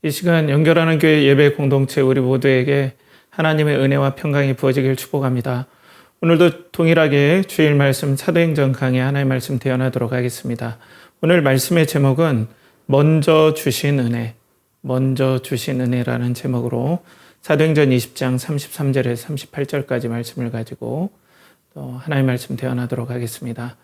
이 시간 연결하는 교회 예배 공동체 우리 모두에게 하나님의 은혜와 평강이 부어지길 축복합니다. 오늘도 동일하게 주일 말씀 사도행전 강의 하나의 말씀 대언하도록 하겠습니다. 오늘 말씀의 제목은 먼저 주신 은혜, 먼저 주신 은혜라는 제목으로 사도행전 20장 33절에서 38절까지 말씀을 가지고 또 하나의 말씀 대언하도록 하겠습니다.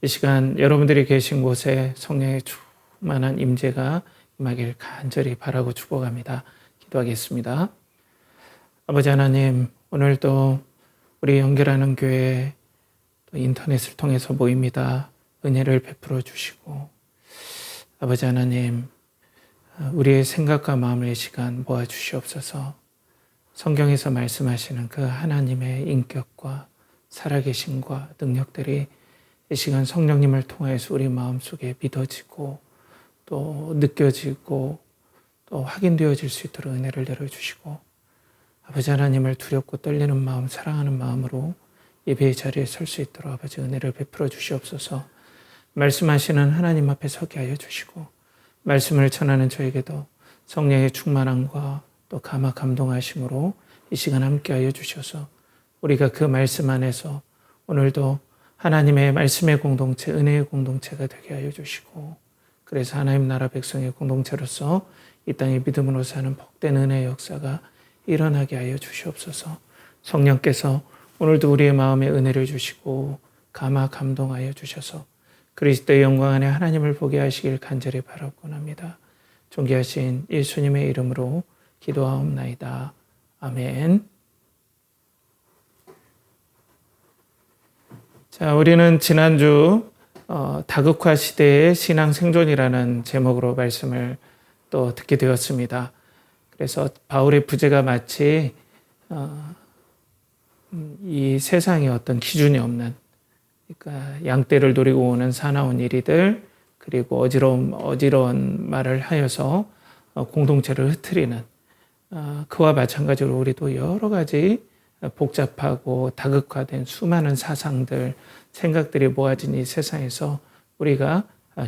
이 시간 여러분들이 계신 곳에 성령의 충만한 임재가 임하길 간절히 바라고 축복합니다. 기도하겠습니다. 아버지 하나님, 오늘도 우리 연결하는 교회 또 인터넷을 통해서 모입니다. 은혜를 베풀어 주시고 아버지 하나님, 우리의 생각과 마음의 시간 모아 주시옵소서. 성경에서 말씀하시는 그 하나님의 인격과 살아계심과 능력들이 이 시간 성령님을 통해서 우리 마음속에 믿어지고 또 느껴지고 또 확인되어질 수 있도록 은혜를 내려주시고 아버지 하나님을 두렵고 떨리는 마음, 사랑하는 마음으로 예배의 자리에 설 수 있도록 아버지 은혜를 베풀어 주시옵소서. 말씀하시는 하나님 앞에 서게 하여 주시고 말씀을 전하는 저에게도 성령의 충만함과 또 감화 감동하심으로 이 시간 함께 하여 주셔서 우리가 그 말씀 안에서 오늘도 하나님의 말씀의 공동체, 은혜의 공동체가 되게 하여 주시고 그래서 하나님 나라 백성의 공동체로서 이 땅에 믿음으로 사는 복된 은혜의 역사가 일어나게 하여 주시옵소서. 성령께서 오늘도 우리의 마음에 은혜를 주시고 감화 감동하여 주셔서 그리스도의 영광 안에 하나님을 보게 하시길 간절히 바라곤 합니다. 존귀하신 예수님의 이름으로 기도하옵나이다. 아멘. 자, 우리는 지난주 다극화 시대의 신앙 생존이라는 제목으로 말씀을 또 듣게 되었습니다. 그래서 바울의 부제가 마치 이 세상에 어떤 기준이 없는, 그러니까 양떼를 노리고 오는 사나운 이리들, 그리고 어지러운 말을 하여서 공동체를 흐트리는 그와 마찬가지로 우리도 여러 가지 복잡하고 다극화된 수많은 사상들, 생각들이 모아진 이 세상에서 우리가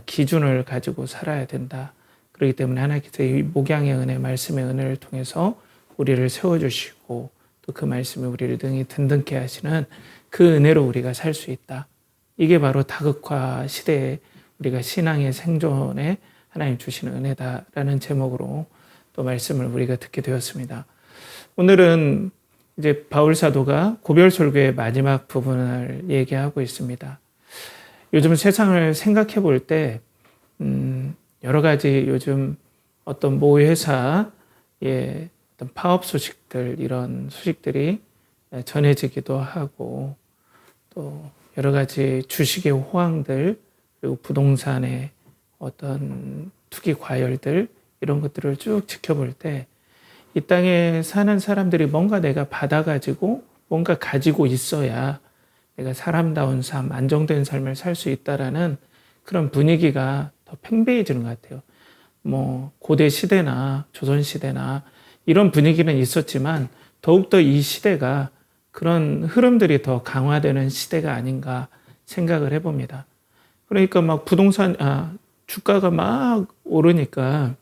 기준을 가지고 살아야 된다. 그렇기 때문에 하나님께서 이 목양의 은혜, 말씀의 은혜를 통해서 우리를 세워주시고 또 그 말씀이 우리를 등이 든든케 하시는 그 은혜로 우리가 살 수 있다. 이게 바로 다극화 시대에 우리가 신앙의 생존에 하나님 주시는 은혜다라는 제목으로 또 말씀을 우리가 듣게 되었습니다. 오늘은 이제 바울 사도가 고별 설교의 마지막 부분을 얘기하고 있습니다. 요즘 세상을 생각해 볼 때 여러 가지 요즘 어떤 모 회사의 어떤 파업 소식들, 이런 소식들이 전해지기도 하고 또 여러 가지 주식의 호황들, 그리고 부동산의 어떤 투기 과열들, 이런 것들을 쭉 지켜볼 때 이 땅에 사는 사람들이 뭔가 내가 받아가지고 뭔가 가지고 있어야 내가 사람다운 삶, 안정된 삶을 살 수 있다라는 그런 분위기가 더 팽배해지는 것 같아요. 뭐 고대 시대나 조선 시대나 이런 분위기는 있었지만 더욱더 이 시대가 그런 흐름들이 더 강화되는 시대가 아닌가 생각을 해봅니다. 그러니까 막 주가가 막 오르니까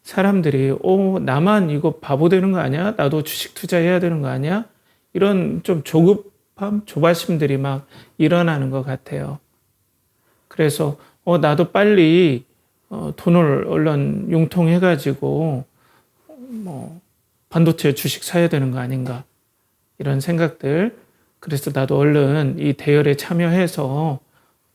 사람들이 나만 이거 바보 되는 거 아니야? 나도 주식 투자해야 되는 거 아니야? 이런 좀 조바심들이 막 일어나는 것 같아요. 그래서 나도 빨리 돈을 얼른 융통해가지고 뭐 반도체 주식 사야 되는 거 아닌가, 이런 생각들. 그래서 나도 얼른 이 대열에 참여해서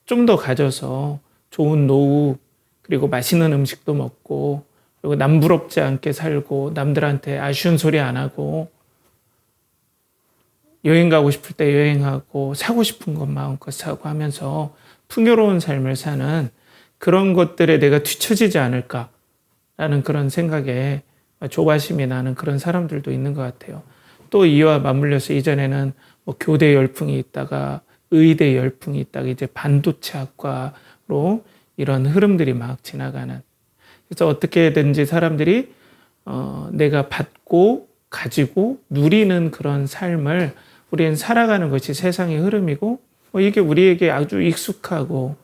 좀 더 가져서 좋은 노후, 그리고 맛있는 음식도 먹고, 그리고 남부럽지 않게 살고, 남들한테 아쉬운 소리 안 하고, 여행 가고 싶을 때 여행하고, 사고 싶은 것 마음껏 사고 하면서 풍요로운 삶을 사는 그런 것들에 내가 뒤처지지 않을까라는 그런 생각에 조바심이 나는 그런 사람들도 있는 것 같아요. 또 이와 맞물려서 이전에는 뭐 교대 열풍이 있다가 의대 열풍이 있다가 이제 반도체 학과로 이런 흐름들이 막 지나가는. 그래서 어떻게든지 사람들이 내가 받고 가지고 누리는 그런 삶을 우리는 살아가는 것이 세상의 흐름이고 이게 우리에게 아주 익숙하고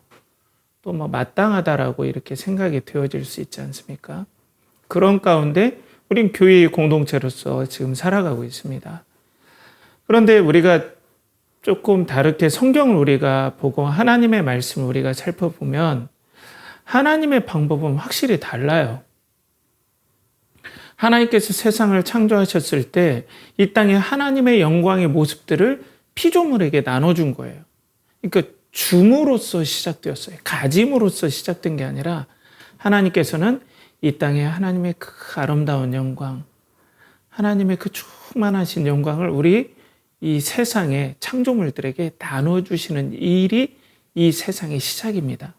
또 마땅하다라고 이렇게 생각이 되어질 수 있지 않습니까? 그런 가운데 우린 교회의 공동체로서 지금 살아가고 있습니다. 그런데 우리가 조금 다르게 성경을 우리가 보고 하나님의 말씀을 우리가 살펴보면 하나님의 방법은 확실히 달라요. 하나님께서 세상을 창조하셨을 때 이 땅에 하나님의 영광의 모습들을 피조물에게 나눠준 거예요. 그러니까 줌으로써 시작되었어요. 가짐으로써 시작된 게 아니라 하나님께서는 이 땅에 하나님의 그 아름다운 영광, 하나님의 그 충만하신 영광을 우리 이 세상의 창조물들에게 나눠주시는 일이 이 세상의 시작입니다.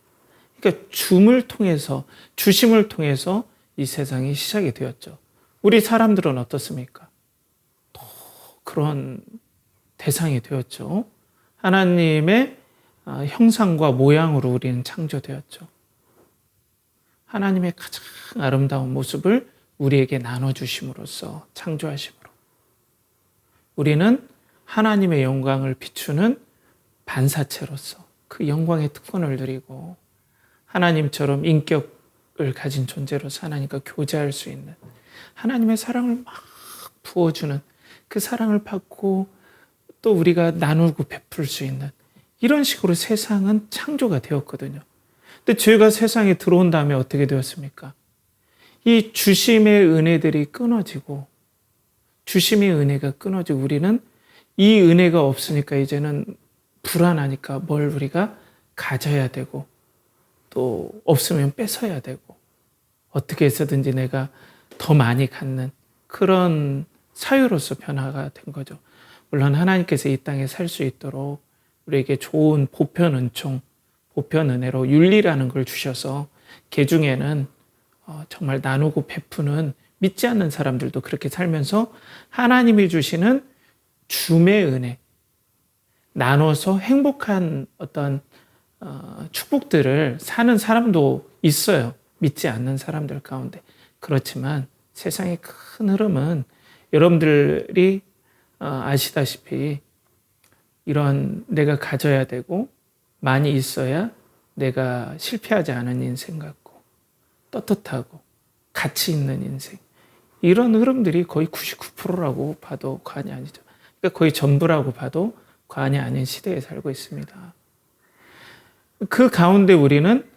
그러니까 줌을 통해서, 주심을 통해서 이 세상이 시작이 되었죠. 우리 사람들은 어떻습니까? 또 그런 대상이 되었죠. 하나님의 형상과 모양으로 우리는 창조되었죠. 하나님의 가장 아름다운 모습을 우리에게 나눠주심으로써 창조하심으로 우리는 하나님의 영광을 비추는 반사체로서 그 영광의 특권을 누리고 하나님처럼 인격을 가진 존재로서 하나님과 교제할 수 있는 하나님의 사랑을 막 부어주는 그 사랑을 받고 또 우리가 나누고 베풀 수 있는 이런 식으로 세상은 창조가 되었거든요. 근데 죄가 세상에 들어온 다음에 어떻게 되었습니까? 이 주심의 은혜들이 끊어지고 주심의 은혜가 끊어지고 우리는 이 은혜가 없으니까 이제는 불안하니까 뭘 우리가 가져야 되고 또 없으면 뺏어야 되고 어떻게 해서든지 내가 더 많이 갖는 그런 사유로서 변화가 된 거죠. 물론 하나님께서 이 땅에 살 수 있도록 우리에게 좋은 보편 은총, 보편 은혜로 윤리라는 걸 주셔서 개중에는 정말 나누고 베푸는 믿지 않는 사람들도 그렇게 살면서 하나님이 주시는 줌의 은혜, 나눠서 행복한 어떤 축복들을 사는 사람도 있어요. 믿지 않는 사람들 가운데. 그렇지만 세상의 큰 흐름은 여러분들이 아시다시피 이런 내가 가져야 되고 많이 있어야 내가 실패하지 않은 인생 같고 떳떳하고 가치 있는 인생 이런 흐름들이 거의 99%라고 봐도 과언이 아니죠. 그러니까 거의 전부라고 봐도 과언이 아닌 시대에 살고 있습니다. 그 가운데 우리는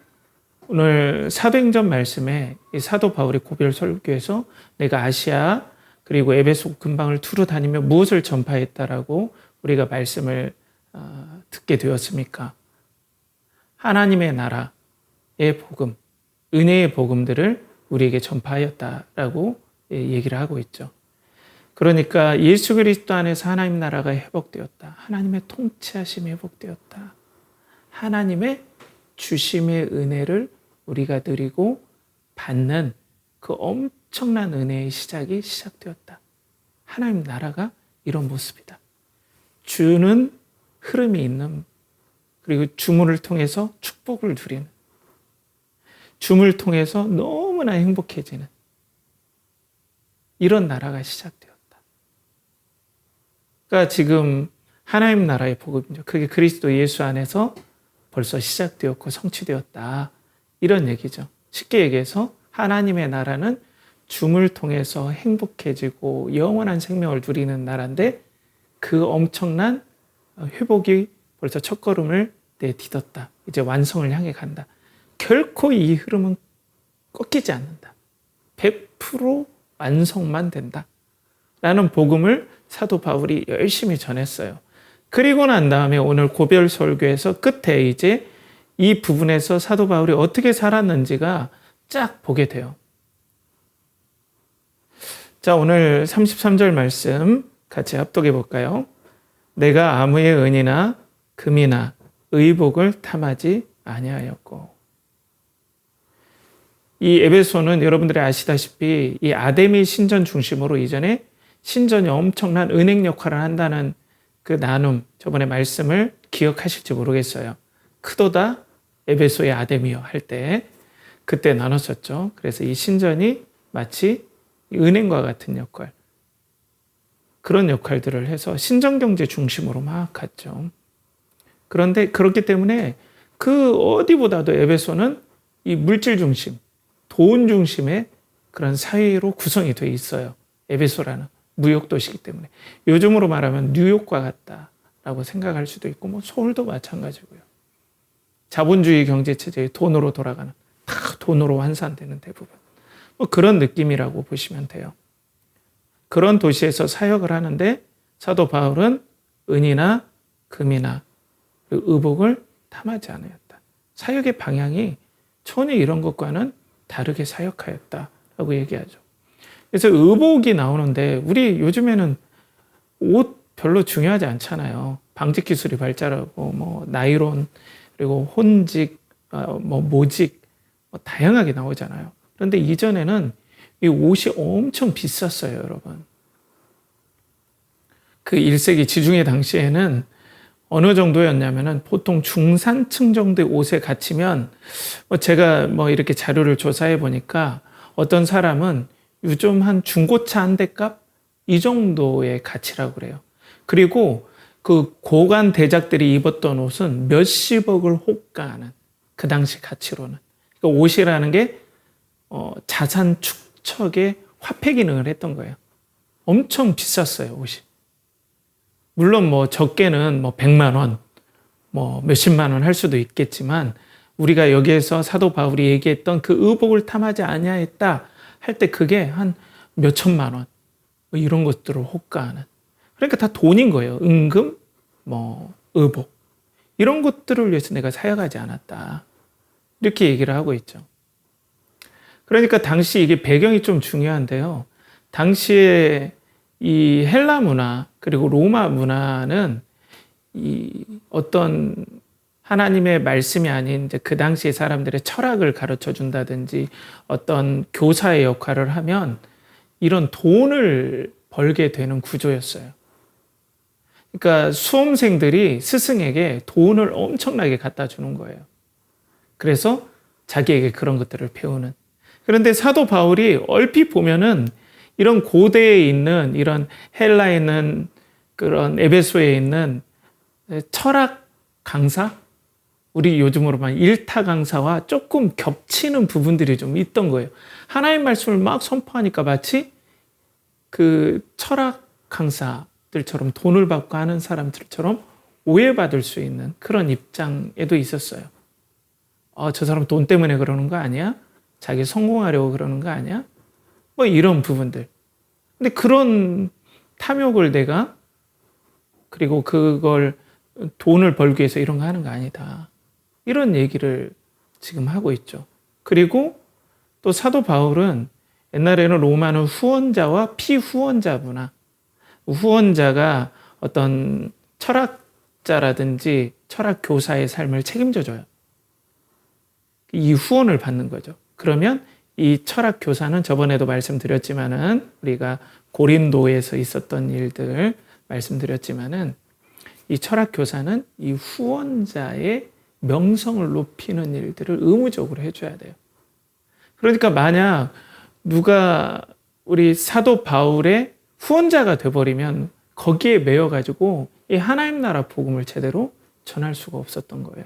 오늘 사도행전 말씀에 이 사도 바울이 고별 설교에서 내가 아시아 그리고 에베소 근방을 두루 다니며 무엇을 전파했다라고 우리가 말씀을 듣게 되었습니까? 하나님의 나라의 복음, 은혜의 복음들을 우리에게 전파하였다라고 얘기를 하고 있죠. 그러니까 예수 그리스도 안에서 하나님 나라가 회복되었다. 하나님의 통치하심이 회복되었다. 하나님의 주심의 은혜를 우리가 누리고 받는 그 엄청난 은혜의 시작이 시작되었다. 하나님 나라가 이런 모습이다. 주는 흐름이 있는 그리고 주문을 통해서 축복을 누리는 줌을 통해서 너무나 행복해지는 이런 나라가 시작되었다. 그러니까 지금 하나님 나라의 복음이죠. 그게 그리스도 예수 안에서 벌써 시작되었고 성취되었다. 이런 얘기죠. 쉽게 얘기해서 하나님의 나라는 줌을 통해서 행복해지고 영원한 생명을 누리는 나라인데 그 엄청난 회복이 벌써 첫걸음을 내딛었다. 이제 완성을 향해 간다. 결코 이 흐름은 꺾이지 않는다. 100% 완성만 된다. 라는 복음을 사도 바울이 열심히 전했어요. 그리고 난 다음에 오늘 고별 설교에서 끝에 이제 이 부분에서 사도 바울이 어떻게 살았는지가 쫙 보게 돼요. 자, 오늘 33절 말씀 같이 합독해 볼까요? 내가 아무의 은이나 금이나 의복을 탐하지 아니하였고. 이 에베소는 여러분들이 아시다시피 이 아데미 신전 중심으로 이전에 신전이 엄청난 은행 역할을 한다는 그 나눔, 저번에 말씀을 기억하실지 모르겠어요. 크도다 에베소의 아데미여 할 때 그때 나눴었죠. 그래서 이 신전이 마치 은행과 같은 역할, 그런 역할들을 해서 신전경제 중심으로 막 갔죠. 그런데 그렇기 때문에 그 어디보다도 에베소는 이 물질 중심, 돈 중심의 그런 사회로 구성이 돼 있어요. 에베소라는 무역 도시이기 때문에. 요즘으로 말하면 뉴욕과 같다라고 생각할 수도 있고, 뭐 서울도 마찬가지고요. 자본주의 경제 체제의 돈으로 돌아가는, 다 돈으로 환산되는 대부분. 뭐 그런 느낌이라고 보시면 돼요. 그런 도시에서 사역을 하는데 사도 바울은 은이나 금이나 의복을 탐하지 않았다. 사역의 방향이 전혀 이런 것과는 다르게 사역하였다라고 얘기하죠. 그래서 의복이 나오는데 우리 요즘에는 옷 별로 중요하지 않잖아요. 방직 기술이 발달하고 뭐 나이론 그리고 혼직, 뭐 모직 뭐 다양하게 나오잖아요. 그런데 이전에는 이 옷이 엄청 비쌌어요, 여러분. 그 1세기 지중해 당시에는 어느 정도였냐면은 보통 중산층 정도의 옷에 갇히면 제가 뭐 이렇게 자료를 조사해 보니까 어떤 사람은 요즘 한 중고차 한 대 값 이 정도의 가치라고 그래요. 그리고 그 고관 대작들이 입었던 옷은 몇십억을 호가하는 그 당시 가치로는. 그러니까 옷이라는 게 자산 축적의 화폐 기능을 했던 거예요. 엄청 비쌌어요, 옷이. 물론 뭐 적게는 뭐 100만 원, 뭐 몇십만 원 할 수도 있겠지만 우리가 여기에서 사도 바울이 얘기했던 그 의복을 탐하지 아니하였다 할 때 그게 한 몇천만 원, 뭐 이런 것들을 호가하는. 그러니까 다 돈인 거예요. 은금, 뭐 의복. 이런 것들을 위해서 내가 사역하지 않았다. 이렇게 얘기를 하고 있죠. 그러니까 당시 이게 배경이 좀 중요한데요. 당시에 이 헬라 문화 그리고 로마 문화는 이 어떤 하나님의 말씀이 아닌 이제 그 당시의 사람들의 철학을 가르쳐 준다든지 어떤 교사의 역할을 하면 이런 돈을 벌게 되는 구조였어요. 그러니까 수험생들이 스승에게 돈을 엄청나게 갖다 주는 거예요. 그래서 자기에게 그런 것들을 배우는. 그런데 사도 바울이 얼핏 보면은 이런 고대에 있는 이런 헬라에 있는 그런 에베소에 있는 철학 강사, 우리 요즘으로 말하면 일타 강사와 조금 겹치는 부분들이 좀 있던 거예요. 하나님 말씀을 막 선포하니까 마치 그 철학 강사들처럼 돈을 받고 하는 사람들처럼 오해받을 수 있는 그런 입장에도 있었어요. 저 사람 돈 때문에 그러는 거 아니야? 자기 성공하려고 그러는 거 아니야? 뭐 이런 부분들. 근데 그런 탐욕을 내가 그리고 그걸 돈을 벌기 위해서 이런 거 하는 거 아니다. 이런 얘기를 지금 하고 있죠. 그리고 또 사도 바울은 옛날에는 로마는 후원자와 피후원자 문화. 후원자가 어떤 철학자라든지 철학 교사의 삶을 책임져줘요. 이 후원을 받는 거죠. 그러면 이 철학 교사는 저번에도 말씀드렸지만은 우리가 고린도에서 있었던 일들 말씀드렸지만은 이 철학 교사는 이 후원자의 명성을 높이는 일들을 의무적으로 해줘야 돼요. 그러니까 만약 누가 우리 사도 바울의 후원자가 돼버리면 거기에 매여가지고 이 하나님 나라 복음을 제대로 전할 수가 없었던 거예요.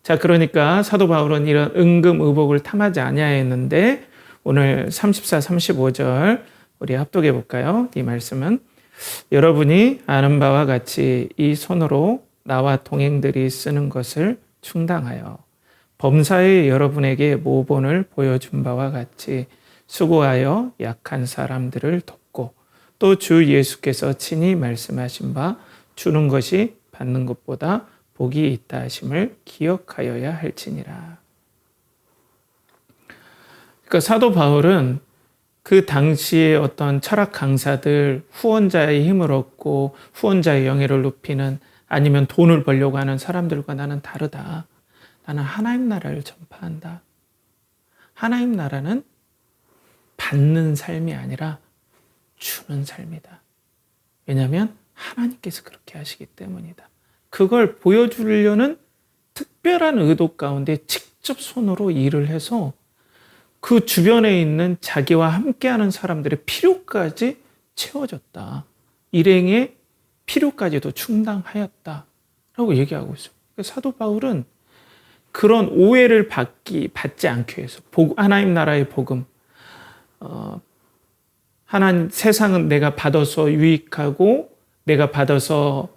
자, 그러니까 사도 바울은 이런 은금 의복을 탐하지 아니하였는데 오늘 34, 35절 우리 합독해 볼까요? 이 말씀은 여러분이 아는 바와 같이 이 손으로 나와 동행들이 쓰는 것을 충당하여 범사에 여러분에게 모본을 보여준 바와 같이 수고하여 약한 사람들을 돕고 또 주 예수께서 친히 말씀하신 바 주는 것이 받는 것보다 복이 있다 하심을 기억하여야 할지니라. 그러니까 사도 바울은 그 당시에 어떤 철학 강사들 후원자의 힘을 얻고 후원자의 영예를 높이는 아니면 돈을 벌려고 하는 사람들과 나는 다르다. 나는 하나님 나라를 전파한다. 하나님 나라는 받는 삶이 아니라 주는 삶이다. 왜냐하면 하나님께서 그렇게 하시기 때문이다. 그걸 보여주려는 특별한 의도 가운데 직접 손으로 일을 해서 그 주변에 있는 자기와 함께하는 사람들의 필요까지 채워줬다. 일행의 필요까지도 충당하였다. 얘기하고 있어요. 그러니까 사도 바울은 그런 오해를 받지 않기 위해서 하나님 나라의 복음, 하나님 세상은 내가 받아서 유익하고 내가 받아서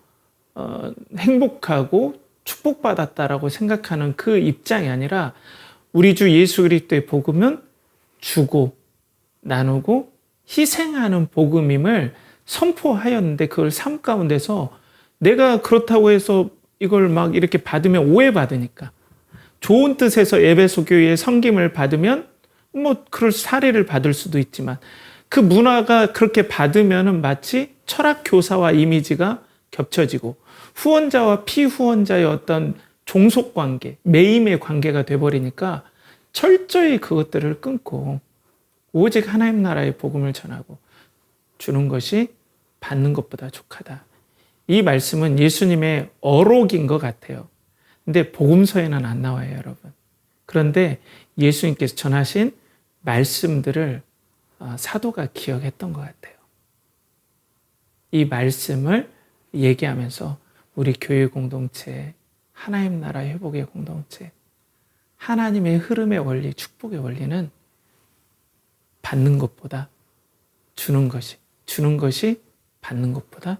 행복하고 축복받았다라고 생각하는 그 입장이 아니라 우리 주 예수 그리스도의 복음은 주고 나누고 희생하는 복음임을 선포하였는데 그걸 삶 가운데서 내가 그렇다고 해서 이걸 막 이렇게 받으면 오해받으니까 좋은 뜻에서 에베소 교회의 섬김을 받으면 뭐 그럴 사례를 받을 수도 있지만 그 문화가 그렇게 받으면 마치 철학 교사와 이미지가 겹쳐지고 후원자와 피후원자의 어떤 종속 관계, 매임의 관계가 돼버리니까 철저히 그것들을 끊고 오직 하나님 나라의 복음을 전하고 주는 것이 받는 것보다 족하다. 이 말씀은 예수님의 어록인 것 같아요. 근데 복음서에는 안 나와요, 여러분. 그런데 예수님께서 전하신 말씀들을 사도가 기억했던 것 같아요. 이 말씀을 얘기하면서 우리 교회 공동체, 하나님 나라 회복의 공동체, 하나님의 흐름의 원리, 축복의 원리는 받는 것보다 주는 것이 받는 것보다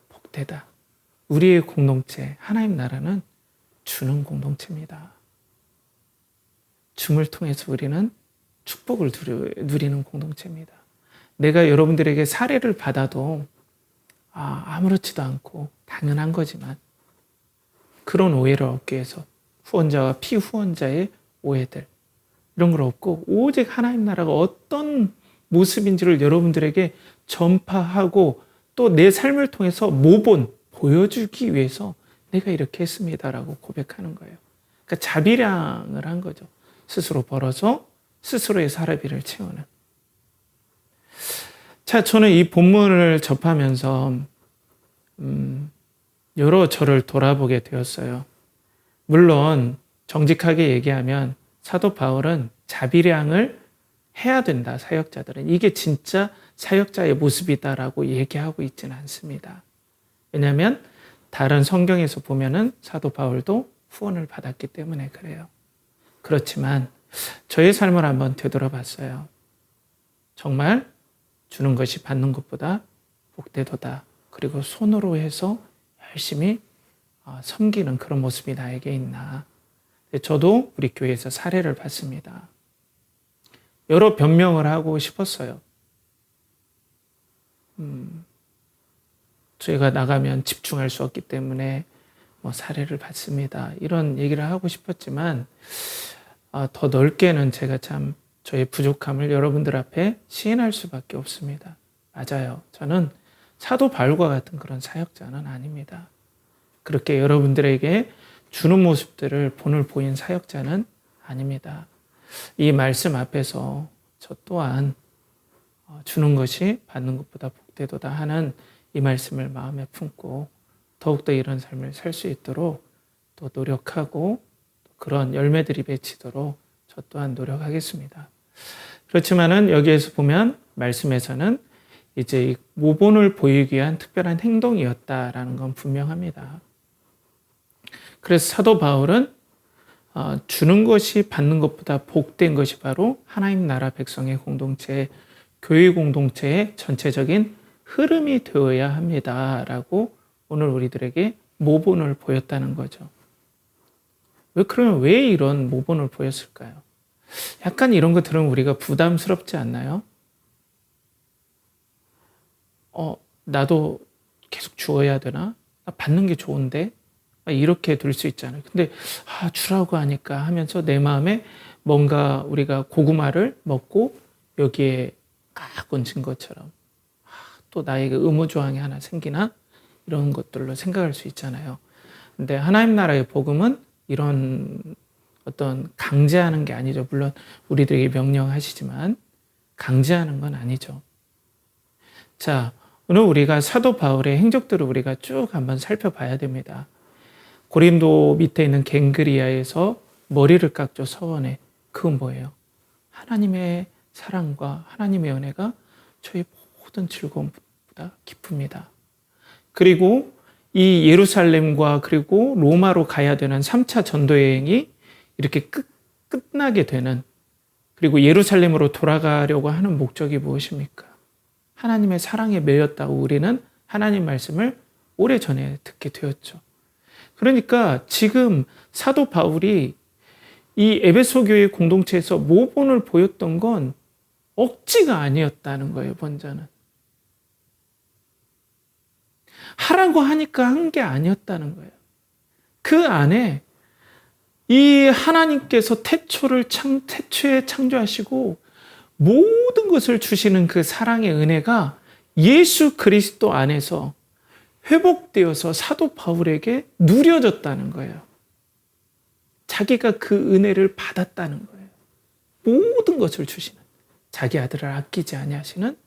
복되다. 우리의 공동체, 하나님 나라는 주는 공동체입니다. 줌을 통해서 우리는 축복을 누리는 공동체입니다. 내가 여러분들에게 사례를 받아도 아무렇지도 않고 당연한 거지만 그런 오해를 얻기 위해서 후원자와 피후원자의 오해들 이런 걸 없고 오직 하나님 나라가 어떤 모습인지를 여러분들에게 전파하고 또 내 삶을 통해서 보여주기 위해서 내가 이렇게 했습니다라고 고백하는 거예요. 그러니까 자비량을 한 거죠. 스스로 벌어서 스스로의 사례비를 채우는. 자, 저는 이 본문을 접하면서 여러 저를 돌아보게 되었어요. 물론 정직하게 얘기하면 사도 바울은 자비량을 해야 된다, 사역자들은. 이게 진짜 사역자의 모습이다라고 얘기하고 있지는 않습니다. 왜냐하면 다른 성경에서 보면은 사도 바울도 후원을 받았기 때문에 그래요. 그렇지만 저의 삶을 한번 되돌아봤어요. 정말 주는 것이 받는 것보다 복되도다. 그리고 손으로 해서 열심히 섬기는 그런 모습이 나에게 있나. 저도 우리 교회에서 사례를 봤습니다. 여러 변명을 하고 싶었어요. 저희가 나가면 집중할 수 없기 때문에 사례를 받습니다. 이런 얘기를 하고 싶었지만 더 넓게는 제가 참 저의 부족함을 여러분들 앞에 시인할 수밖에 없습니다. 맞아요. 저는 사도 바울과 같은 그런 사역자는 아닙니다. 그렇게 여러분들에게 주는 모습들을 본을 보인 사역자는 아닙니다. 이 말씀 앞에서 저 또한 주는 것이 받는 것보다 복되도다 하는 이 말씀을 마음에 품고 더욱더 이런 삶을 살 수 있도록 또 노력하고 그런 열매들이 맺히도록 저 또한 노력하겠습니다. 그렇지만은 여기에서 보면 말씀에서는 이제 모본을 보이기 위한 특별한 행동이었다라는 건 분명합니다. 그래서 사도 바울은 주는 것이 받는 것보다 복된 것이 바로 하나님 나라 백성의 공동체, 교회 공동체의 전체적인 흐름이 되어야 합니다라고 오늘 우리들에게 모본을 보였다는 거죠. 그러면 왜 이런 모본을 보였을까요? 약간 이런 거 들으면 우리가 부담스럽지 않나요? 나도 계속 주어야 되나? 나 받는 게 좋은데? 이렇게 들 수 있잖아요. 근데 주라고 하니까 하면서 내 마음에 뭔가 우리가 고구마를 먹고 여기에 꽉 얹은 것처럼 또 나에게 의무조항이 하나 생기나? 이런 것들로 생각할 수 있잖아요. 근데 하나님 나라의 복음은 이런 어떤 강제하는 게 아니죠. 물론 우리들에게 명령하시지만 강제하는 건 아니죠. 자, 오늘 우리가 사도 바울의 행적들을 우리가 쭉 한번 살펴봐야 됩니다. 고린도 밑에 있는 갱그리아에서 머리를 깎죠, 서원에. 그건 뭐예요? 하나님의 사랑과 하나님의 은혜가 저희 모든 즐거움보다 기쁩니다. 그리고 이 예루살렘과 그리고 로마로 가야 되는 3차 전도 여행이 이렇게 끝나게 되는, 그리고 예루살렘으로 돌아가려고 하는 목적이 무엇입니까? 하나님의 사랑에 매였다고 우리는 하나님 말씀을 오래전에 듣게 되었죠. 그러니까 지금 사도 바울이 이 에베소 교회 공동체에서 모본을 보였던 건 억지가 아니었다는 거예요, 먼저는. 하라고 하니까 한 게 아니었다는 거예요. 그 안에 이 하나님께서 태초에 창조하시고 모든 것을 주시는 그 사랑의 은혜가 예수 그리스도 안에서 회복되어서 사도 바울에게 누려졌다는 거예요. 자기가 그 은혜를 받았다는 거예요. 모든 것을 주시는, 자기 아들을 아끼지 아니하시는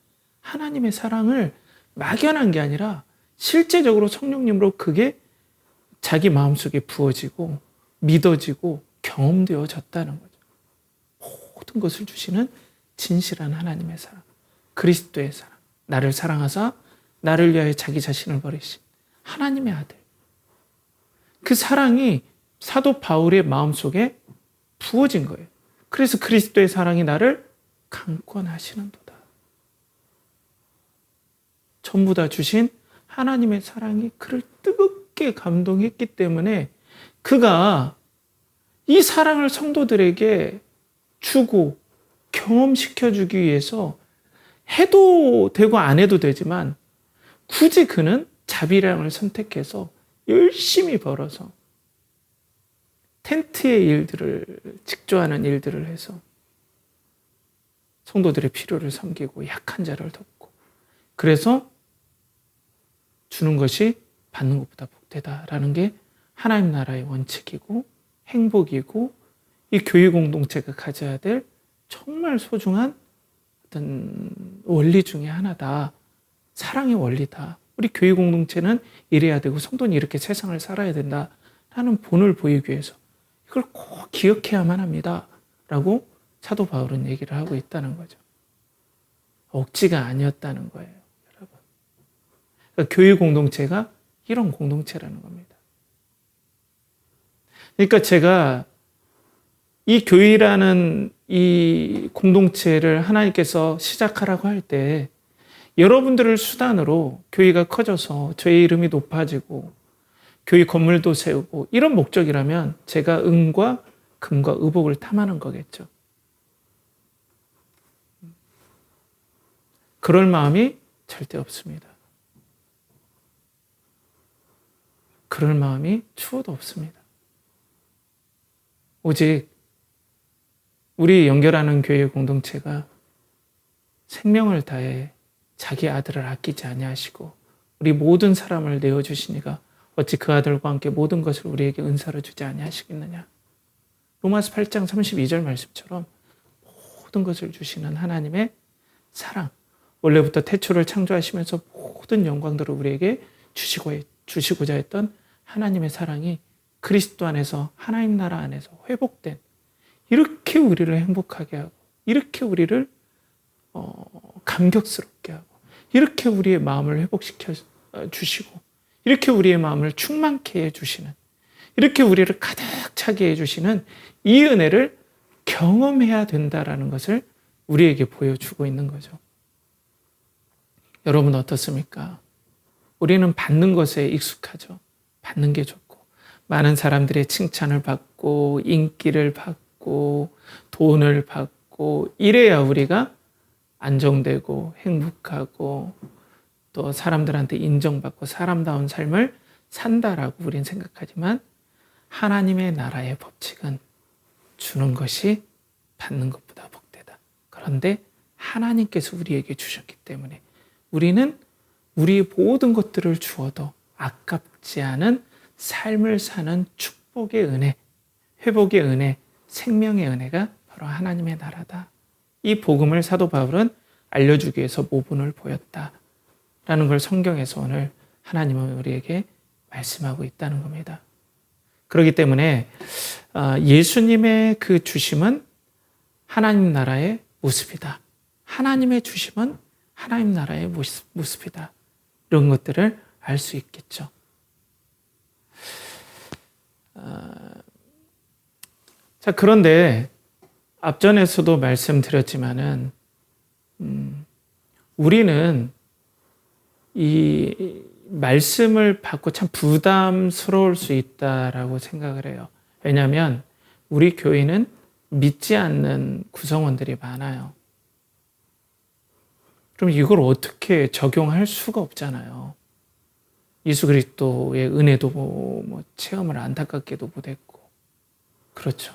하나님의 사랑을 막연한 게 아니라 실제적으로 성령님으로 그게 자기 마음속에 부어지고 믿어지고 경험되어졌다는 거죠. 모든 것을 주시는 진실한 하나님의 사랑, 그리스도의 사랑, 나를 사랑하사 나를 위하여 자기 자신을 버리신 하나님의 아들. 그 사랑이 사도 바울의 마음속에 부어진 거예요. 그래서 그리스도의 사랑이 나를 강권하시는도다. 전부 다 주신 하나님의 사랑이 그를 뜨겁게 감동했기 때문에 그가 이 사랑을 성도들에게 주고 경험시켜주기 위해서 해도 되고 안 해도 되지만 굳이 그는 자비량을 선택해서 열심히 벌어서 텐트의 일들을, 직조하는 일들을 해서 성도들의 필요를 섬기고 약한 자를 돕고, 그래서 주는 것이 받는 것보다 복되다라는 게 하나님 나라의 원칙이고 행복이고 이 교회 공동체가 가져야 될 정말 소중한 어떤 원리 중에 하나다. 사랑의 원리다. 우리 교회 공동체는 이래야 되고 성도는 이렇게 세상을 살아야 된다라는 본을 보이기 위해서 이걸 꼭 기억해야만 합니다. 라고 사도 바울은 얘기를 하고 있다는 거죠. 억지가 아니었다는 거예요, 여러분. 그러니까 교회 공동체가 이런 공동체라는 겁니다. 그러니까 제가 이 교회라는 이 공동체를 하나님께서 시작하라고 할 때 여러분들을 수단으로 교회가 커져서 저의 이름이 높아지고 교회 건물도 세우고 이런 목적이라면 제가 은과 금과 의복을 탐하는 거겠죠. 그럴 마음이 절대 없습니다. 그럴 마음이 추워도 없습니다. 오직 우리 연결하는 교회 공동체가 생명을 다해 자기 아들을 아끼지 아니하시고 우리 모든 사람을 내어주시니가 어찌 그 아들과 함께 모든 것을 우리에게 은사로 주지 아니하시겠느냐. 로마서 8장 32절 말씀처럼 모든 것을 주시는 하나님의 사랑, 원래부터 태초를 창조하시면서 모든 영광들을 우리에게 주시고자 했던 하나님의 사랑이 그리스도 안에서 하나님 나라 안에서 회복된, 이렇게 우리를 행복하게 하고 이렇게 우리를 감격스럽게 하고 이렇게 우리의 마음을 회복시켜 주시고 이렇게 우리의 마음을 충만케 해주시는, 이렇게 우리를 가득 차게 해주시는 이 은혜를 경험해야 된다라는 것을 우리에게 보여주고 있는 거죠. 여러분 어떻습니까? 우리는 받는 것에 익숙하죠. 받는 게 좋고 많은 사람들의 칭찬을 받고 인기를 받고 돈을 받고 이래야 우리가 안정되고 행복하고 또 사람들한테 인정받고 사람다운 삶을 산다라고 우리는 생각하지만 하나님의 나라의 법칙은 주는 것이 받는 것보다 복되다. 그런데 하나님께서 우리에게 주셨기 때문에 우리는 우리의 모든 것들을 주어도 아깝지 않은 삶을 사는 축복의 은혜, 회복의 은혜, 생명의 은혜가 바로 하나님의 나라다. 이 복음을 사도 바울은 알려주기 위해서 모분을 보였다라는 걸 성경에서 오늘 하나님은 우리에게 말씀하고 있다는 겁니다. 그렇기 때문에 예수님의 그 주심은 하나님 나라의 모습이다. 하나님의 주심은 하나님 나라의 모습이다. 이런 것들을 알 수 있겠죠. 자, 그런데 앞전에서도 말씀드렸지만은 우리는 이 말씀을 받고 참 부담스러울 수 있다라고 생각을 해요. 왜냐하면 우리 교회는 믿지 않는 구성원들이 많아요. 그럼 이걸 어떻게 적용할 수가 없잖아요. 예수 그리스도의 은혜도 뭐 체험을 안타깝게도 못했고, 그렇죠.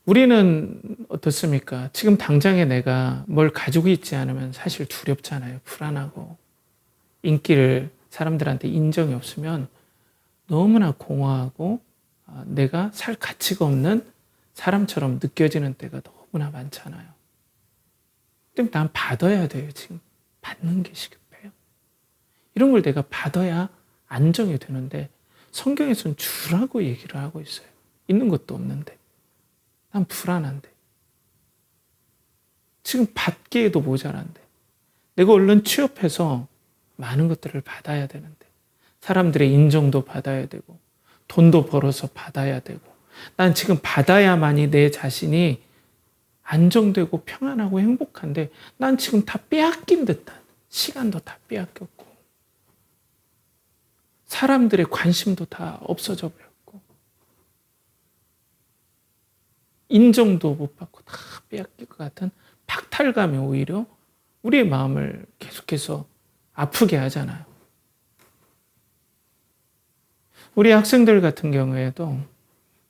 우리는 어떻습니까? 지금 당장에 내가 뭘 가지고 있지 않으면 사실 두렵잖아요. 불안하고. 인기를 사람들한테 인정이 없으면 너무나 공허하고 내가 살 가치가 없는 사람처럼 느껴지는 때가 너무나 많잖아요. 근데 난 받아야 돼요. 지금 받는 게 시급해요. 이런 걸 내가 받아야 안정이 되는데 성경에서는 주라고 얘기를 하고 있어요. 있는 것도 없는데. 난 불안한데. 지금 받기에도 모자란데. 내가 얼른 취업해서 많은 것들을 받아야 되는데. 사람들의 인정도 받아야 되고 돈도 벌어서 받아야 되고 난 지금 받아야만이 내 자신이 안정되고 평안하고 행복한데 난 지금 다 빼앗긴 듯한 시간도 다 빼앗겼고 사람들의 관심도 다 없어져 버렸고 인정도 못 받고 다 빼앗길 것 같은 박탈감이 오히려 우리의 마음을 계속해서 아프게 하잖아요. 우리 학생들 같은 경우에도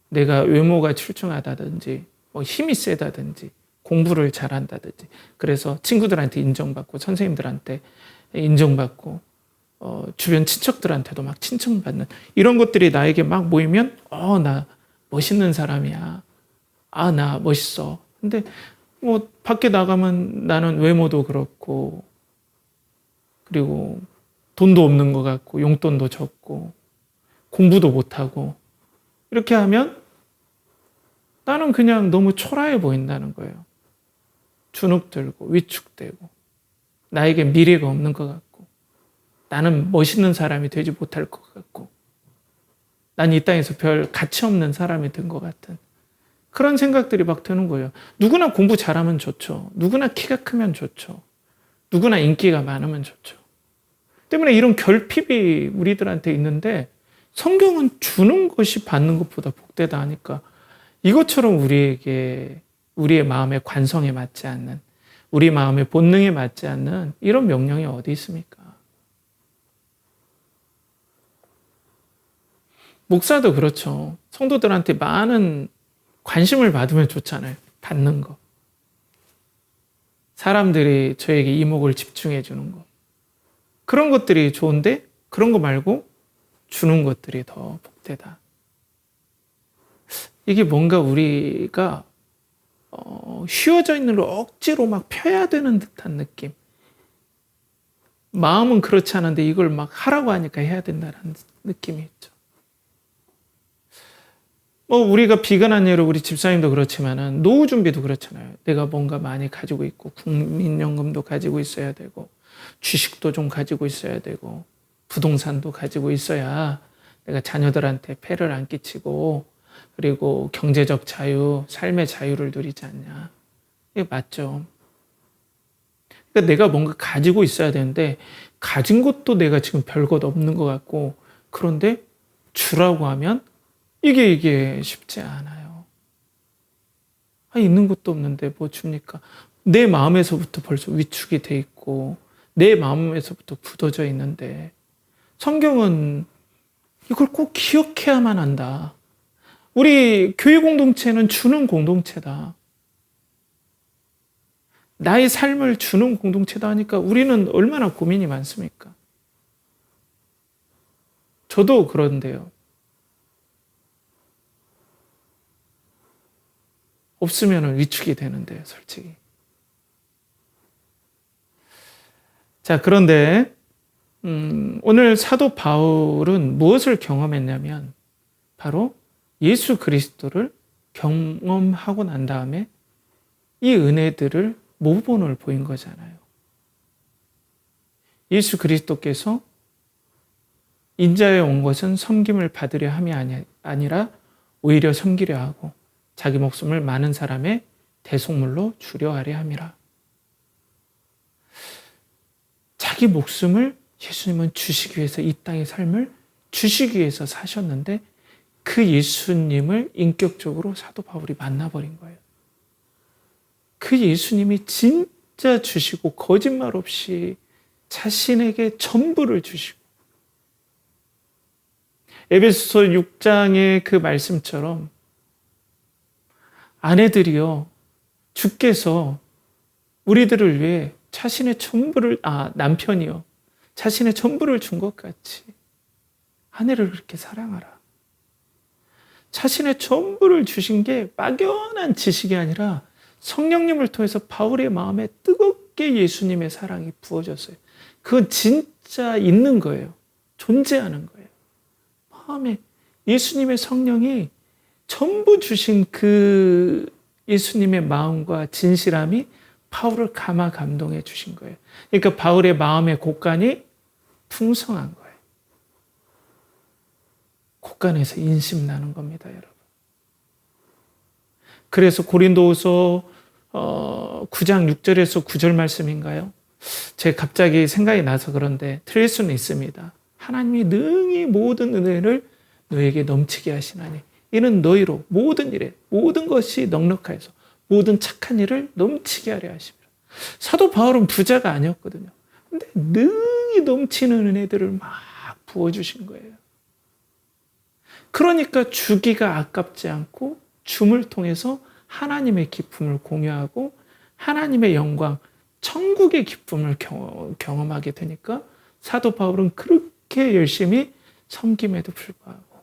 내가 외모가 출중하다든지 뭐 힘이 세다든지 공부를 잘한다든지 그래서 친구들한테 인정받고 선생님들한테 인정받고 주변 친척들한테도 막 칭찬받는 이런 것들이 나에게 막 모이면 나 멋있는 사람이야. 나 멋있어. 근데 뭐 밖에 나가면 나는 외모도 그렇고 그리고 돈도 없는 것 같고 용돈도 적고 공부도 못하고 이렇게 하면 나는 그냥 너무 초라해 보인다는 거예요. 주눅들고 위축되고 나에게 미래가 없는 것 같고 나는 멋있는 사람이 되지 못할 것 같고 난 이 땅에서 별 가치 없는 사람이 된 것 같은 그런 생각들이 막 드는 거예요. 누구나 공부 잘하면 좋죠. 누구나 키가 크면 좋죠. 누구나 인기가 많으면 좋죠. 때문에 이런 결핍이 우리들한테 있는데 성경은 주는 것이 받는 것보다 복되다 하니까 이것처럼 우리에게 우리의 마음의 관성에 맞지 않는 우리 마음의 본능에 맞지 않는 이런 명령이 어디 있습니까? 목사도 그렇죠. 성도들한테 많은 관심을 받으면 좋잖아요. 받는 거. 사람들이 저에게 이목을 집중해 주는 거. 그런 것들이 좋은데 그런 거 말고 주는 것들이 더 복되다. 이게 뭔가 우리가 휘어져 있는 걸 억지로 막 펴야 되는 듯한 느낌. 마음은 그렇지 않은데 이걸 막 하라고 하니까 해야 된다는 느낌이 있죠. 우리가 비근한 예로 우리 집사님도 그렇지만은 노후 준비도 그렇잖아요. 내가 뭔가 많이 가지고 있고 국민연금도 가지고 있어야 되고 주식도 좀 가지고 있어야 되고 부동산도 가지고 있어야 내가 자녀들한테 폐를 안 끼치고 그리고 경제적 자유, 삶의 자유를 누리지 않냐. 이게 맞죠. 그러니까 내가 뭔가 가지고 있어야 되는데 가진 것도 내가 지금 별것 없는 것 같고 그런데 주라고 하면 이게 쉽지 않아요. 있는 것도 없는데 뭐 줍니까? 내 마음에서부터 벌써 위축이 돼 있고 내 마음에서부터 굳어져 있는데 성경은 이걸 꼭 기억해야만 한다. 우리 교회 공동체는 주는 공동체다. 나의 삶을 주는 공동체다 하니까 우리는 얼마나 고민이 많습니까? 저도 그런데요. 없으면 위축이 되는데요, 솔직히. 자, 그런데 오늘 사도 바울은 무엇을 경험했냐면 바로 예수 그리스도를 경험하고 난 다음에 이 은혜들을 모본을 보인 거잖아요. 예수 그리스도께서 인자에 온 것은 섬김을 받으려 함이 아니라 오히려 섬기려 하고 자기 목숨을 많은 사람의 대속물로 주려 하려 함이라. 자기 목숨을 예수님은 주시기 위해서 이 땅의 삶을 주시기 위해서 사셨는데 그 예수님을 인격적으로 사도 바울이 만나버린 거예요. 그 예수님이 진짜 주시고 거짓말 없이 자신에게 전부를 주시고 에베소서 6장의 그 말씀처럼 아내들이요 주께서 우리들을 위해 자신의 전부를 남편이요 자신의 전부를 준 것 같이 아내를 그렇게 사랑하라. 자신의 전부를 주신 게 막연한 지식이 아니라 성령님을 통해서 바울의 마음에 뜨겁게 예수님의 사랑이 부어졌어요. 그건 진짜 있는 거예요. 존재하는 거예요. 마음에 예수님의 성령이 전부 주신 그 예수님의 마음과 진실함이 바울을 감화 감동해 주신 거예요. 그러니까 바울의 마음의 곳간이 풍성한 거예요. 곳간에서 인심 나는 겁니다, 여러분. 그래서 고린도후서 9장 6절에서 9절 말씀인가요? 제가 갑자기 생각이 나서 그런데 틀릴 수는 있습니다. 하나님이 능히 모든 은혜를 너에게 넘치게 하시나니 이는 너희로 모든 일에 모든 것이 넉넉하여서 모든 착한 일을 넘치게 하려 하십니다. 사도 바울은 부자가 아니었거든요. 근데 능히 넘치는 은혜들을 막 부어주신 거예요. 그러니까 주기가 아깝지 않고 줌을 통해서 하나님의 기쁨을 공유하고 하나님의 영광, 천국의 기쁨을 경험하게 되니까 사도 바울은 그렇게 열심히 섬김에도 불구하고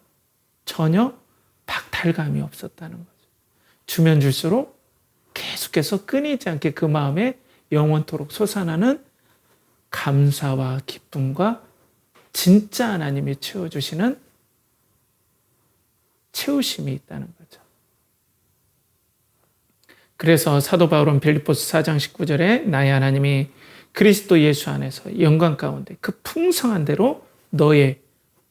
전혀 박탈감이 없었다는 거죠. 주면 줄수록 계속해서 끊이지 않게 그 마음에 영원토록 솟아나는 감사와 기쁨과 진짜 하나님이 채워주시는 채우심이 있다는 거죠. 그래서 사도 바울은 빌립보서 4장 19절에 나의 하나님이 그리스도 예수 안에서 영광 가운데 그 풍성한 대로 너의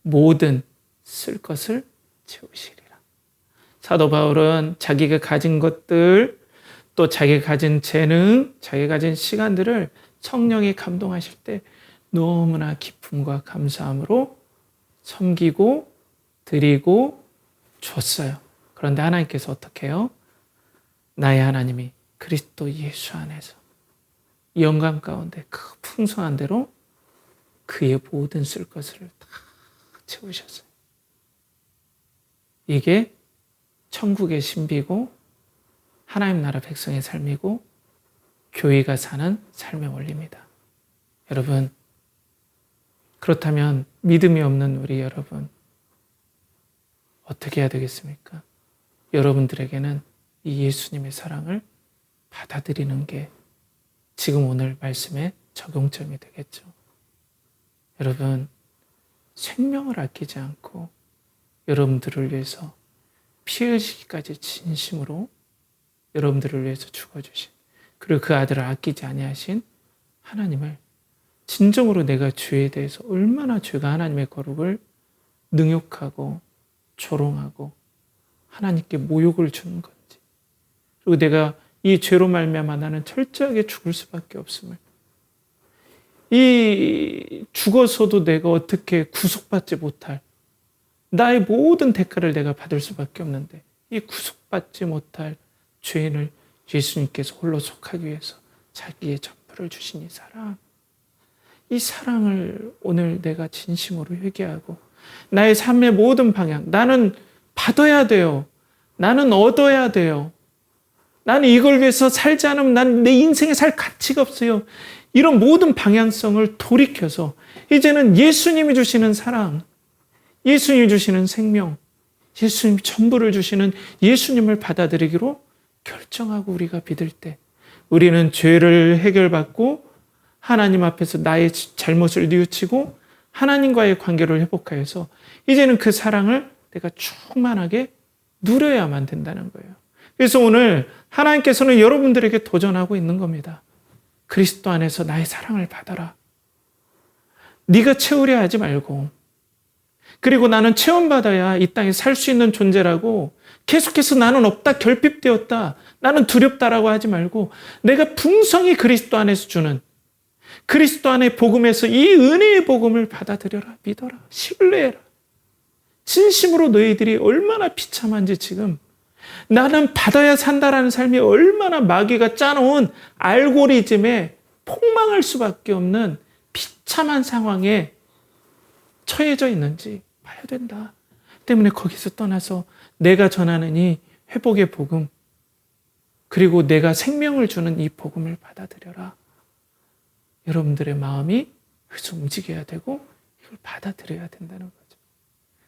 모든 쓸 것을 채우시리라. 사도 바울은 자기가 가진 것들, 또 자기가 가진 재능, 자기가 가진 시간들을 성령이 감동하실 때 너무나 기쁨과 감사함으로 섬기고 드리고 줬어요. 그런데 하나님께서 어떻게 해요? 나의 하나님이 그리스도 예수 안에서 영광 가운데 그 풍성한 대로 그의 모든 쓸 것을 다 채우셨어요. 이게 천국의 신비고 하나님 나라 백성의 삶이고 교회가 사는 삶의 원리입니다. 여러분, 그렇다면 믿음이 없는 우리 여러분 어떻게 해야 되겠습니까? 여러분들에게는 이 예수님의 사랑을 받아들이는 게 지금 오늘 말씀의 적용점이 되겠죠. 여러분, 생명을 아끼지 않고 여러분들을 위해서 피 흘리기까지 진심으로 여러분들을 위해서 죽어주신, 그리고 그 아들을 아끼지 아니하신 하나님을 진정으로 내가 죄에 대해서 얼마나 죄가 하나님의 거룩을 능욕하고 조롱하고 하나님께 모욕을 주는 건지, 그리고 내가 이 죄로 말미암아 나는 철저하게 죽을 수밖에 없음을, 이 죽어서도 내가 어떻게 구속받지 못할, 나의 모든 대가를 내가 받을 수밖에 없는데 이 구속받지 못할 죄인을 예수님께서 홀로 속하기 위해서 자기의 전부를 주신 이 사랑, 이 사랑을 오늘 내가 진심으로 회개하고 나의 삶의 모든 방향, 나는 받아야 돼요. 나는 얻어야 돼요. 나는 이걸 위해서 살지 않으면 난 내 인생에 살 가치가 없어요. 이런 모든 방향성을 돌이켜서 이제는 예수님이 주시는 사랑, 예수님이 주시는 생명, 예수님 전부를 주시는 예수님을 받아들이기로 결정하고 우리가 믿을 때 우리는 죄를 해결받고 하나님 앞에서 나의 잘못을 뉘우치고 하나님과의 관계를 회복하여서 이제는 그 사랑을 내가 충만하게 누려야만 된다는 거예요. 그래서 오늘 하나님께서는 여러분들에게 도전하고 있는 겁니다. 그리스도 안에서 나의 사랑을 받아라. 네가 채우려 하지 말고, 그리고 나는 체험받아야 이 땅에 살 수 있는 존재라고 계속해서 나는 없다, 결핍되었다, 나는 두렵다라고 하지 말고 내가 풍성히 그리스도 안에서 주는 그리스도 안의 복음에서 이 은혜의 복음을 받아들여라, 믿어라, 신뢰해라. 진심으로 너희들이 얼마나 비참한지 지금 나는 받아야 산다라는 삶이 얼마나 마귀가 짜놓은 알고리즘에 폭망할 수밖에 없는 비참한 상황에 처해져 있는지 봐야 된다. 때문에 거기서 떠나서 내가 전하는 이 회복의 복음, 그리고 내가 생명을 주는 이 복음을 받아들여라. 여러분들의 마음이 그래서 움직여야 되고 이걸 받아들여야 된다는 거죠.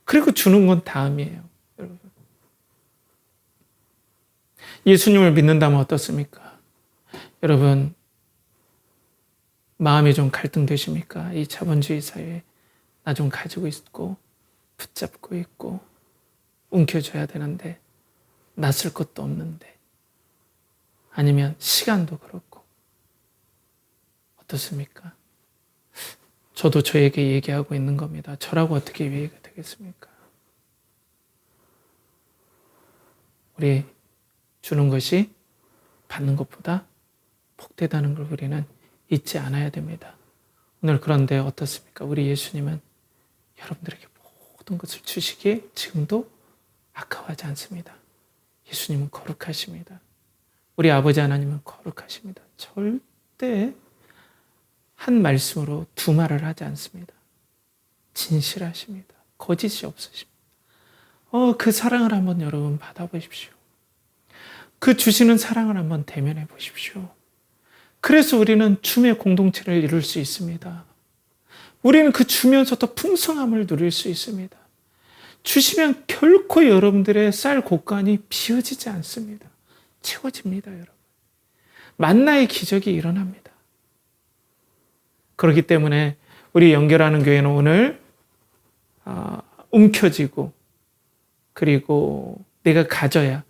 그리고 주는 건 다음이에요. 여러분. 예수님을 믿는다면 어떻습니까? 여러분, 마음이 좀 갈등되십니까? 이 자본주의 사회에 나 좀 가지고 있고 붙잡고 있고 움켜줘야 되는데 낯설 것도 없는데, 아니면 시간도 그렇고 어떻습니까? 저도 저에게 얘기하고 있는 겁니다. 저라고 어떻게 이해가 되겠습니까? 우리 주는 것이 받는 것보다 복되다는 걸 우리는 잊지 않아야 됩니다. 오늘 그런데 어떻습니까? 우리 예수님은 여러분들에게 모든 것을 주시기에 지금도 아까워하지 않습니다. 예수님은 거룩하십니다. 우리 아버지 하나님은 거룩하십니다. 절대 한 말씀으로 두 말을 하지 않습니다. 진실하십니다. 거짓이 없으십니다. 그 사랑을 한번 여러분 받아보십시오. 그 주시는 사랑을 한번 대면해 보십시오. 그래서 우리는 춤의 공동체를 이룰 수 있습니다. 우리는 그 주면서도 풍성함을 누릴 수 있습니다. 주시면 결코 여러분들의 쌀 곳간이 비어지지 않습니다. 채워집니다, 여러분. 만나의 기적이 일어납니다. 그렇기 때문에 우리 연결하는 교회는 오늘 움켜쥐고, 그리고 내가 가져야,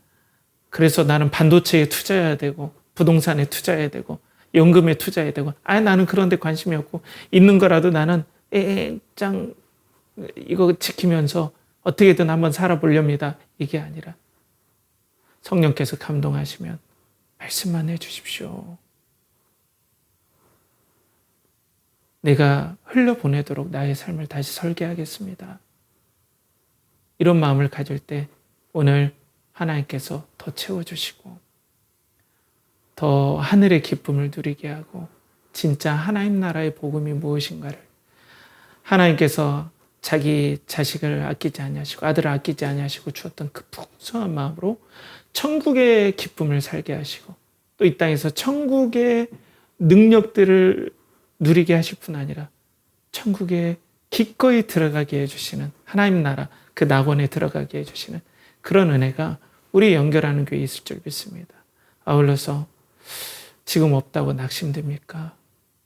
그래서 나는 반도체에 투자해야 되고 부동산에 투자해야 되고 연금에 투자해야 되고, 나는 그런 데 관심이 없고 있는 거라도 나는 짱 이거 지키면서 어떻게든 한번 살아보렵니다. 이게 아니라 성령께서 감동하시면 말씀만 해주십시오. 내가 흘려보내도록 나의 삶을 다시 설계하겠습니다. 이런 마음을 가질 때 오늘 하나님께서 더 채워주시고 더 하늘의 기쁨을 누리게 하고, 진짜 하나님 나라의 복음이 무엇인가를, 하나님께서 자기 자식을 아끼지 아니하시고 아들을 아끼지 아니하시고 주었던 그 풍성한 마음으로 천국의 기쁨을 살게 하시고, 또 이 땅에서 천국의 능력들을 누리게 하실 뿐 아니라 천국에 기꺼이 들어가게 해주시는, 하나님 나라 그 낙원에 들어가게 해주시는 그런 은혜가 우리 연결하는 교회에 있을 줄 믿습니다. 아울러서 지금 없다고 낙심됩니까?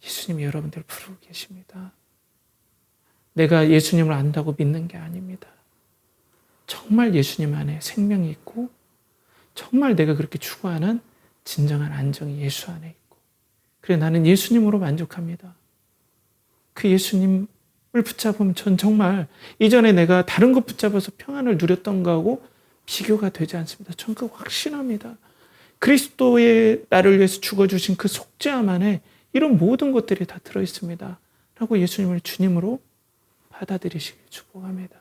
예수님이 여러분들 부르고 계십니다. 내가 예수님을 안다고 믿는 게 아닙니다. 정말 예수님 안에 생명이 있고, 정말 내가 그렇게 추구하는 진정한 안정이 예수 안에 있고, 그래 나는 예수님으로 만족합니다. 그 예수님을 붙잡으면 전 정말 이전에 내가 다른 것 붙잡아서 평안을 누렸던 거하고 비교가 되지 않습니다. 전 그 확신합니다. 그리스도의 나를 위해서 죽어주신 그 속죄함 안에 이런 모든 것들이 다 들어있습니다. 라고 예수님을 주님으로 받아들이시길 축복합니다.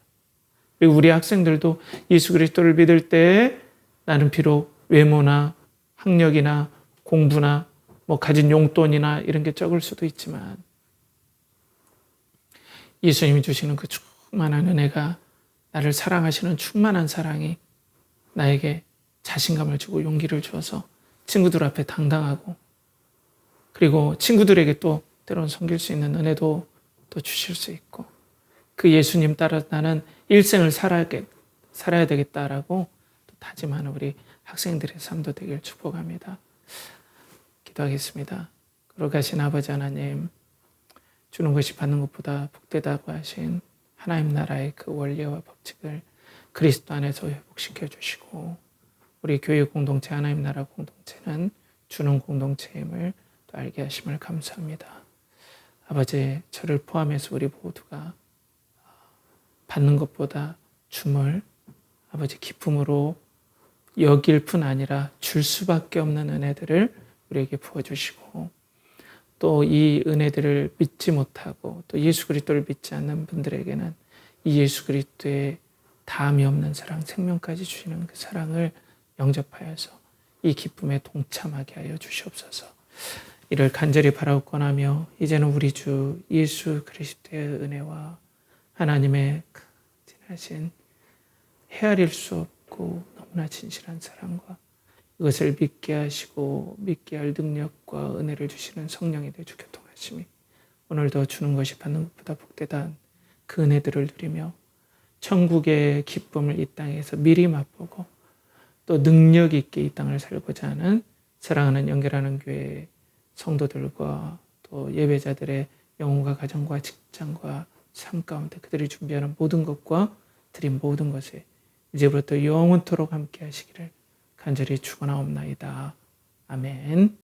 그리고 우리 학생들도 예수 그리스도를 믿을 때 나는 비록 외모나 학력이나 공부나 가진 용돈이나 이런 게 적을 수도 있지만 예수님이 주시는 그 충만한 은혜가, 나를 사랑하시는 충만한 사랑이 나에게 자신감을 주고 용기를 주어서 친구들 앞에 당당하고, 그리고 친구들에게 또 때로는 섬길 수 있는 은혜도 또 주실 수 있고, 그 예수님 따라 나는 일생을 살아야 되겠다라고 또 다짐하는 우리 학생들의 삶도 되길 축복합니다. 기도하겠습니다. 거룩하신 아버지 하나님, 주는 것이 받는 것보다 복되다고 하신 하나님 나라의 그 원리와 법칙을 그리스도 안에서 회복시켜 주시고, 우리 교회 공동체, 하나님 나라 공동체는 주는 공동체임을 또 알게 하심을 감사합니다. 아버지, 저를 포함해서 우리 모두가 받는 것보다 줌을 아버지 기쁨으로 여길 뿐 아니라 줄 수밖에 없는 은혜들을 우리에게 부어주시고, 또 이 은혜들을 믿지 못하고 또 예수 그리스도를 믿지 않는 분들에게는 이 예수 그리스도의 다함이 없는 사랑, 생명까지 주시는 그 사랑을 영접하여서 이 기쁨에 동참하게 하여 주시옵소서. 이를 간절히 바라옵고나며 이제는 우리 주 예수 그리스도의 은혜와 하나님의 진하신 헤아릴 수 없고 너무나 진실한 사랑과 이것을 믿게 하시고 믿게 할 능력과 은혜를 주시는 성령이 되어 주 교통하심이 오늘도 주는 것이 받는 것보다 복되다는 그 은혜들을 누리며 천국의 기쁨을 이 땅에서 미리 맛보고 또 능력 있게 이 땅을 살고자 하는 사랑하는 연결하는 교회 성도들과 또 예배자들의 영혼과 가정과 직장과 삶 가운데 그들이 준비하는 모든 것과 드린 모든 것에 이제부터 영원토록 함께 하시기를 간절히 축원하옵나이다. 아멘.